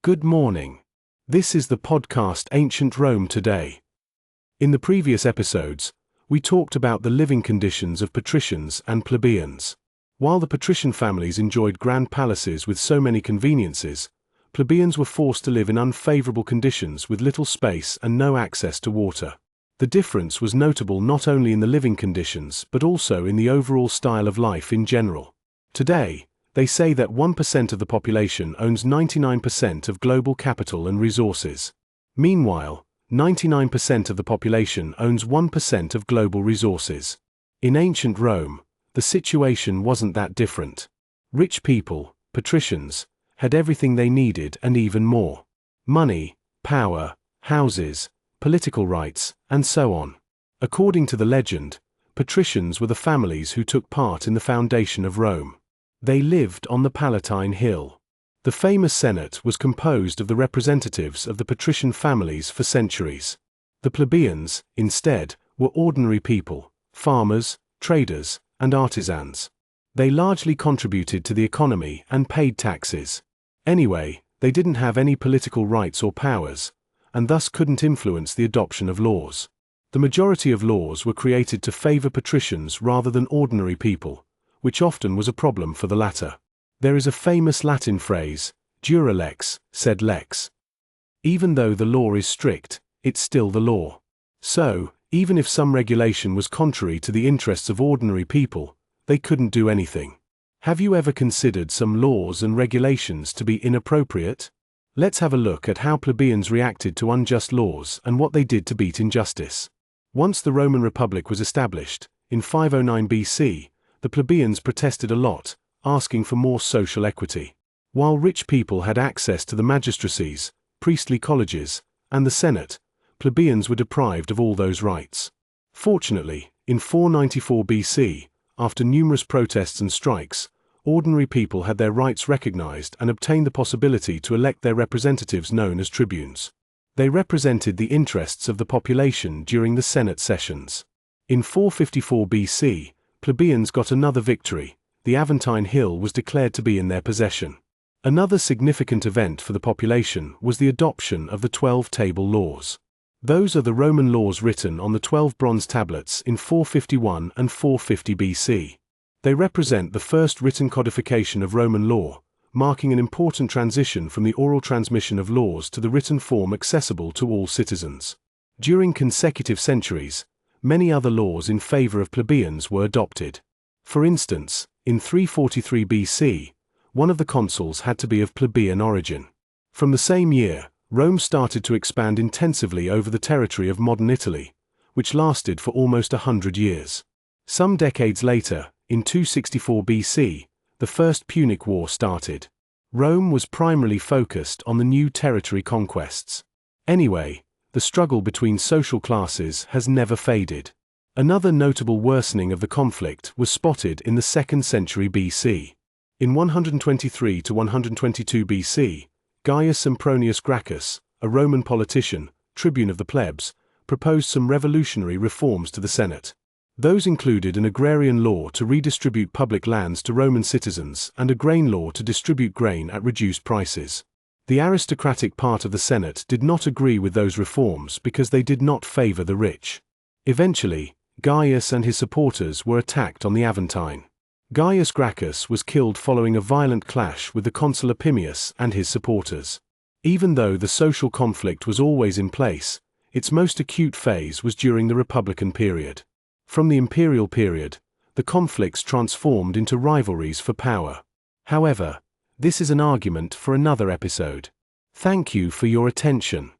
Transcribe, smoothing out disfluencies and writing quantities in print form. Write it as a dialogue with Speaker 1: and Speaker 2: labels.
Speaker 1: Good morning. This is the podcast Ancient Rome Today. In the previous episodes, we talked about the living conditions of patricians and plebeians. While the patrician families enjoyed grand palaces with so many conveniences, plebeians were forced to live in unfavorable conditions with little space and no access to water. The difference was notable not only in the living conditions but also in the overall style of life in general. Today, they say that 1% of the population owns 99% of global capital and resources. Meanwhile, 99% of the population owns 1% of global resources. In ancient Rome, the situation wasn't that different. Rich people, patricians, had everything they needed and even more. Money, power, houses, political rights, and so on. According to the legend, patricians were the families who took part in the foundation of Rome. They lived on the Palatine Hill. The famous Senate was composed of the representatives of the patrician families for centuries. The plebeians, instead, were ordinary people, farmers, traders, and artisans. They largely contributed to the economy and paid taxes. Anyway, they didn't have any political rights or powers, and thus couldn't influence the adoption of laws. The majority of laws were created to favor patricians rather than ordinary people, which often was a problem for the latter. There is a famous Latin phrase, dura lex, sed lex. Even though the law is strict, it's still the law. So, even if some regulation was contrary to the interests of ordinary people, they couldn't do anything. Have you ever considered some laws and regulations to be inappropriate? Let's have a look at how plebeians reacted to unjust laws and what they did to beat injustice. Once the Roman Republic was established, in 509 BC, the plebeians protested a lot, asking for more social equity. While rich people had access to the magistracies, priestly colleges, and the Senate, plebeians were deprived of all those rights. Fortunately, in 494 BC, after numerous protests and strikes, ordinary people had their rights recognized and obtained the possibility to elect their representatives known as tribunes. They represented the interests of the population during the Senate sessions. In 454 BC, plebeians got another victory. The Aventine Hill was declared to be in their possession. Another significant event for the population was the adoption of the 12 Table Laws. Those are the Roman laws written on the 12 bronze tablets in 451 and 450 BC. They represent the first written codification of Roman law, marking an important transition from the oral transmission of laws to the written form accessible to all citizens. During consecutive centuries, many other laws in favor of plebeians were adopted. For instance, in 343 BC, one of the consuls had to be of plebeian origin. From the same year, Rome started to expand intensively over the territory of modern Italy, which lasted for almost 100 years. Some decades later, in 264 BC, the First Punic War started. Rome was primarily focused on the new territory conquests. Anyway, the struggle between social classes has never faded. Another notable worsening of the conflict was spotted in the 2nd century BC. In 123 to 122 BC, Gaius Sempronius Gracchus, a Roman politician, tribune of the plebs, proposed some revolutionary reforms to the Senate. Those included an agrarian law to redistribute public lands to Roman citizens and a grain law to distribute grain at reduced prices. The aristocratic part of the Senate did not agree with those reforms because they did not favor the rich. Eventually, Gaius and his supporters were attacked on the Aventine. Gaius Gracchus was killed following a violent clash with the consul Opimius and his supporters. Even though the social conflict was always in place, its most acute phase was during the Republican period. From the imperial period, the conflicts transformed into rivalries for power. However, this is an argument for another episode. Thank you for your attention.